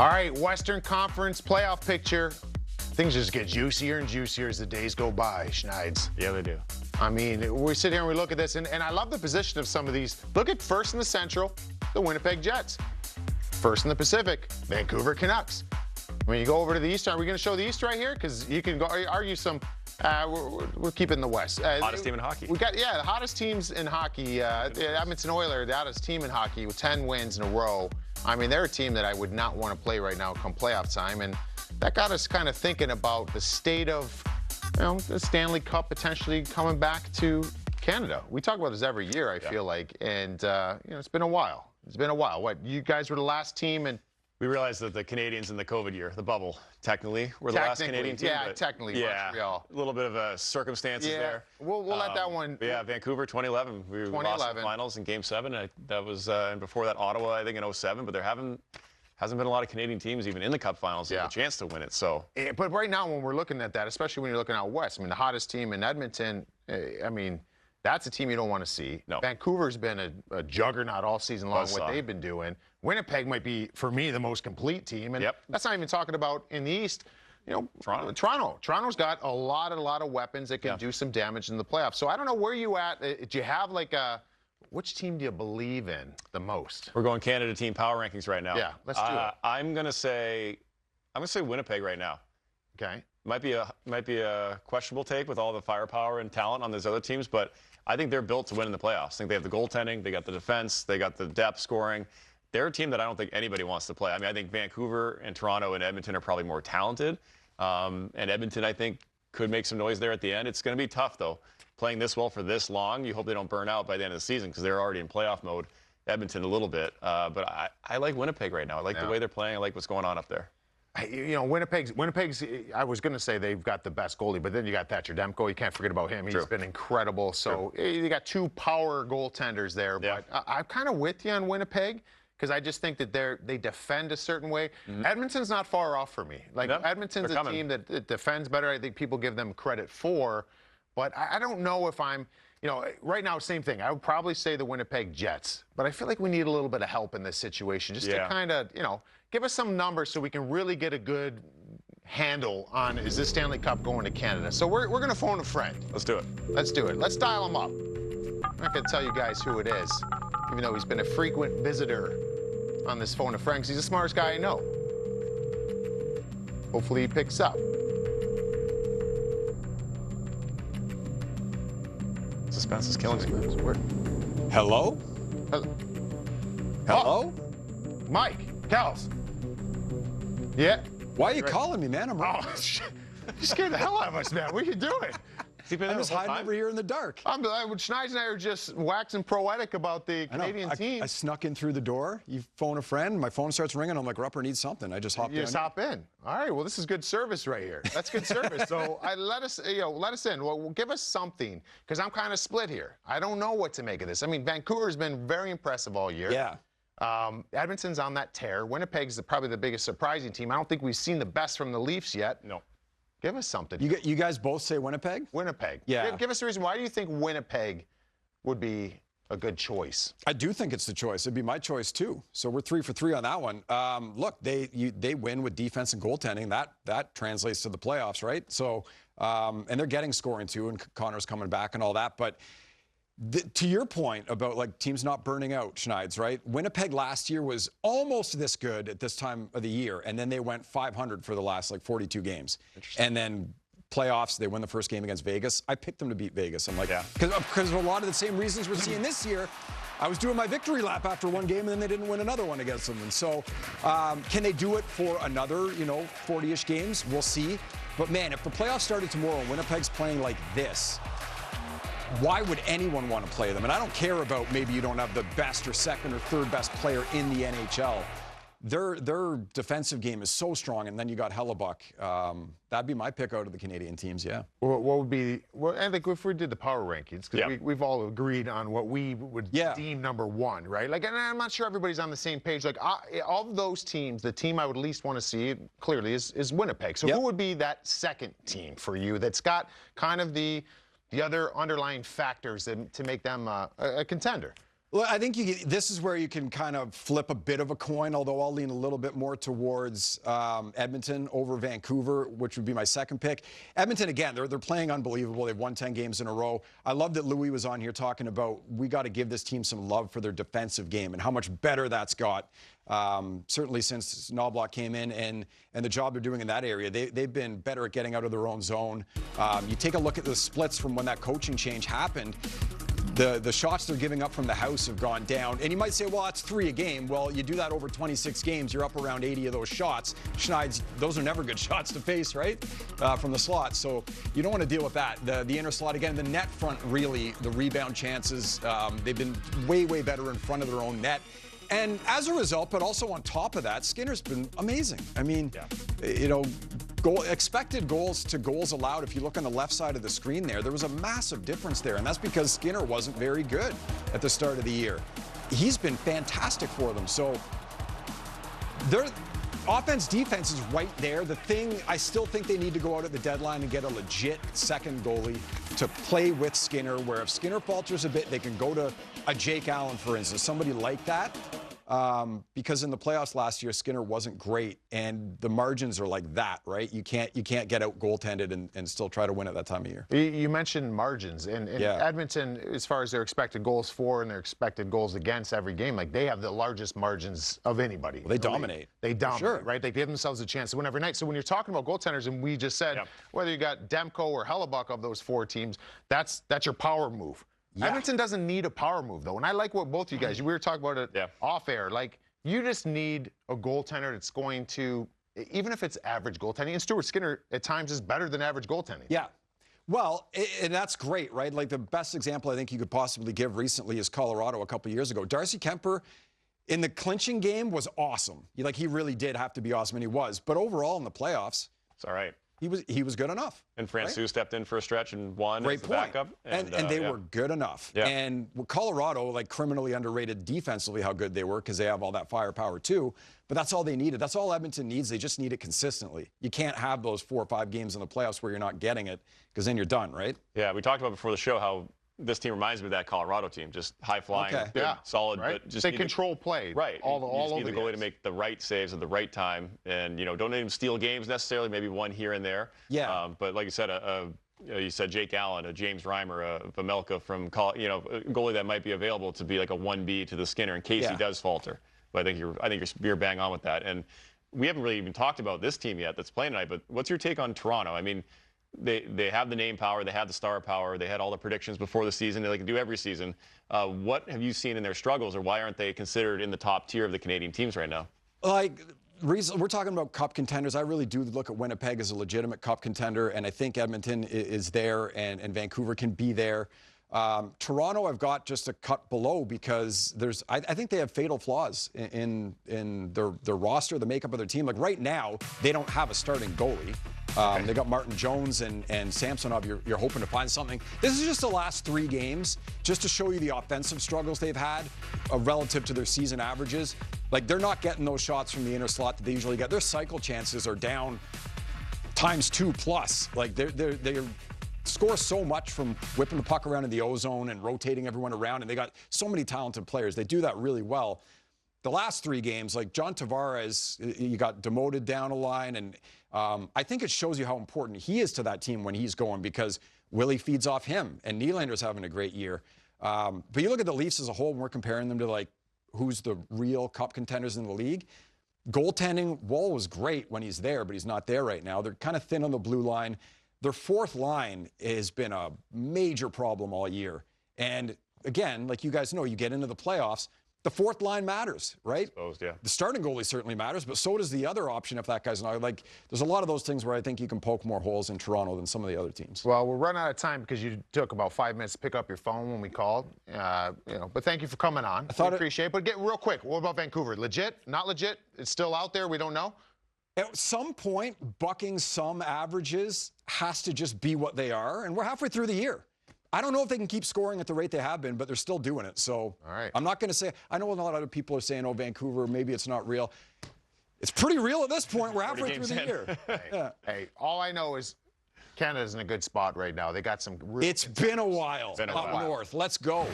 All right, Western Conference playoff picture. Things just get juicier and juicier as the days go by, Schneids. Yeah, they do. I mean, we sit here and we look at this, and I love the position of some of these. Look at first in the Central, the Winnipeg Jets. First in the Pacific, Vancouver Canucks. When you go over to the East, are we going to show the East right here? Because you can go argue some. We're keeping the West. Hottest team in hockey. We got, the hottest teams in hockey. Edmonton Oilers, the hottest team in hockey with 10 wins in a row. I mean, they're a team that I would not want to play right now come playoff time. And that got us kind of thinking about the state of, the Stanley Cup potentially coming back to Canada. We talk about this every year, I feel like. And, it's been a while. It's been a while. What, you guys were the last team, and we realized that the Canadians in the COVID year, the bubble, technically, were the last Canadian team. Yeah, technically. Montreal. A little bit of circumstances there. We'll let that one. Yeah, Vancouver, 2011. We lost the finals in Game 7. That was, and before that, Ottawa, I think, in 07. But there hasn't been a lot of Canadian teams even in the Cup finals that have a chance to win it. So. But right now, when we're looking at that, especially when you're looking out west, I mean, the hottest team in Edmonton, that's a team you don't want to see. No. Vancouver's been a juggernaut all season long, what they've been doing. Winnipeg might be, for me, the most complete team. And that's not even talking about in the East. Toronto. Toronto's got a lot of weapons that can do some damage in the playoffs. So I don't know where you at. Do you have which team do you believe in the most? We're going Canada team power rankings right now. Yeah, let's do it. I'm gonna say Winnipeg right now. Okay. Might be a questionable take with all the firepower and talent on those other teams, but I think they're built to win in the playoffs. I think they have the goaltending, they got the defense, they got the depth scoring. They're a team that I don't think anybody wants to play. I mean, I think Vancouver and Toronto and Edmonton are probably more talented. And Edmonton, I think, could make some noise there at the end. It's going to be tough, though. Playing this well for this long, you hope they don't burn out by the end of the season because they're already in playoff mode. Edmonton a little bit. But I like Winnipeg right now. I like the way they're playing. I like what's going on up there. Winnipeg's, I was going to say they've got the best goalie, but then you got Thatcher Demko. You can't forget about him. He's been incredible. So you got two power goaltenders there. But I'm kind of with you on Winnipeg because I just think that they defend a certain way. Edmonton's not far off for me. Edmonton's a team that defends better. I think people give them credit for. But I don't know if I'm, right now, same thing. I would probably say the Winnipeg Jets. But I feel like we need a little bit of help in this situation just to kind of, give us some numbers so we can really get a good handle on, is this Stanley Cup going to Canada? So we're going to phone a friend. Let's do it. Let's do it. Let's dial him up. I'm not going to tell you guys who it is, even though he's been a frequent visitor on this phone a friend, because he's the smartest guy I know. Hopefully he picks up. Suspense is killing me. Hello? Hello? Mike, Kels. Yeah? Why are you calling me, man? You scared the hell out of us, man. What are you doing? I'm just hiding over here in the dark. Schneider and I are just waxing poetic about the Canadian team. I snuck in through the door. You phone a friend. My phone starts ringing. I'm like, Rupper needs something. I just hopped in. You just hop in. All right. Well, this is good service right here. That's good service. So let us in. Well, give us something because I'm kind of split here. I don't know what to make of this. I mean, Vancouver's been very impressive all year. Yeah. Edmonton's on that tear. Winnipeg's probably the biggest surprising team. I don't think we've seen the best from the Leafs yet. No. Give us something. You guys both say Winnipeg? Winnipeg. Yeah. Give us a reason. Why do you think Winnipeg would be a good choice? I do think it's the choice. It'd be my choice, too. So we're 3 for 3 on that one. Look, they win with defense and goaltending. That translates to the playoffs, right? So, and they're getting scoring, too, and Connor's coming back and all that. But to your point about teams not burning out, Schneids, right? Winnipeg last year was almost this good at this time of the year, and then they went 500 for the last 42 games. And then playoffs, they win the first game against Vegas. I picked them to beat Vegas. I'm like, because of a lot of the same reasons we're seeing this year. I was doing my victory lap after one game, and then they didn't win another one against them. And so, can they do it for another, 40-ish games? We'll see. But man, if the playoffs started tomorrow and Winnipeg's playing like this, why would anyone want to play them? And I don't care about maybe you don't have the best or second or third best player in the NHL. Their defensive game is so strong, and then you got Hellebuck. That'd be my pick out of the Canadian teams, yeah. What would be, I think if we did the power rankings, because we've all agreed on what we would deem number one, right? And I'm not sure everybody's on the same page. All of those teams, the team I would least want to see, clearly, is Winnipeg. So who would be that second team for you that's got kind of the other underlying factors to make them a contender? Well, I think this is where you can kind of flip a bit of a coin, although I'll lean a little bit more towards Edmonton over Vancouver, which would be my second pick. Edmonton, again, they're playing unbelievable. They've won 10 games in a row. I love that Louis was on here talking about we got to give this team some love for their defensive game and how much better that's got. Certainly since Knobloch came in and the job they're doing in that area, they've been better at getting out of their own zone. You take a look at the splits from when that coaching change happened. The shots they're giving up from the house have gone down. And you might say, well, that's 3 a game. Well, you do that over 26 games, you're up around 80 of those shots. Schneid's, those are never good shots to face, right? From the slot. So you don't want to deal with that. The inner slot, again, the net front, really, the rebound chances, they've been way, way better in front of their own net. And as a result, but also on top of that, Skinner's been amazing. I mean, you know, expected goals to goals allowed, if you look on the left side of the screen there was a massive difference there, and that's because Skinner wasn't very good at the start of the year. He's been fantastic for them. So their offense, defense is right there. The thing, I still think they need to go out at the deadline and get a legit second goalie to play with Skinner, where if Skinner falters a bit, they can go to a Jake Allen, for instance, somebody like that. Because in the playoffs last year, Skinner wasn't great, and the margins are like that, right? You can't get out goaltended and still try to win at that time of year. You mentioned margins, and Edmonton, as far as their expected goals for and their expected goals against every game, like they have the largest margins of anybody. Well, they dominate. They dominate, sure. right? They give themselves a chance to win every night. So when you're talking about goaltenders, and we just said whether you got Demko or Hellebuck of those 4 teams, that's your power move. Yeah. Edmonton doesn't need a power move, though. And I like what both you guys, we were talking about it off air. Like, you just need a goaltender that's going to, even if it's average goaltending, and Stuart Skinner at times is better than average goaltending. Yeah. Well, and that's great, right? Like the best example I think you could possibly give recently is Colorado a couple years ago. Darcy Kemper in the clinching game was awesome. He really did have to be awesome, and he was. But overall in the playoffs, it's all right. He was good enough. And Francouz stepped in for a stretch and won as the backup. And they were good enough. Yeah. And Colorado, like criminally underrated defensively how good they were because they have all that firepower too. But that's all they needed. That's all Edmonton needs. They just need it consistently. You can't have those 4 or 5 games in the playoffs where you're not getting it because then you're done, right? Yeah, we talked about before the show how this team reminds me of that Colorado team, just high flying, good, solid, right? but just they control play. Right. All you just over need the goalie to make the right saves at the right time, and don't need him to steal games necessarily. Maybe one here and there. Yeah. But like you said, you said Jake Allen, a James Reimer, a Vamelka from a goalie that might be available to be like a 1B to the Skinner in case he does falter. But I think you're bang on with that. And we haven't really even talked about this team yet that's playing tonight. But what's your take on Toronto? I mean, they have the name power, they have the star power, they had all the predictions before the season, they can do every season. What have you seen in their struggles, or why aren't they considered in the top tier of the Canadian teams right now? Like, we're talking about cup contenders. I really do look at Winnipeg as a legitimate cup contender, and I think Edmonton is there, and Vancouver can be there. Toronto, I've got just a cut below because I think they have fatal flaws in their roster, the makeup of their team. Like right now, they don't have a starting goalie. They got Martin Jones and Samsonov. You're hoping to find something. This is just the last 3 games, just to show you the offensive struggles they've had relative to their season averages. Like they're not getting those shots from the inner slot that they usually get. Their cycle chances are down ×2. Like they're score so much from whipping the puck around in the O-zone and rotating everyone around, and they got so many talented players. They do that really well. The last 3 games, like John Tavares, you got demoted down a line, and I think it shows you how important he is to that team when he's going because Willie feeds off him, and Nylander's having a great year. But you look at the Leafs as a whole, and we're comparing them to like who's the real cup contenders in the league. Goaltending, Wall was great when he's there, but he's not there right now. They're kind of thin on the blue line. Their 4th line has been a major problem all year. And again, like you guys know, you get into the playoffs, the 4th line matters, right? Exposed, yeah. The starting goalie certainly matters, but so does the other option if that guy's not. Like, there's a lot of those things where I think you can poke more holes in Toronto than some of the other teams. Well, we're running out of time because you took about 5 minutes to pick up your phone when we called. But thank you for coming on. I appreciate it. But get real quick. What about Vancouver? Legit? Not legit? It's still out there? We don't know? At some point, bucking some averages has to just be what they are, and we're halfway through the year. I don't know if they can keep scoring at the rate they have been, but they're still doing it. So I'm not going to say – I know a lot of other people are saying, oh, Vancouver, maybe it's not real. It's pretty real at this point. We're halfway through the year. Hey, all I know is Canada's in a good spot right now. They got some – It's been a while up north. Let's go.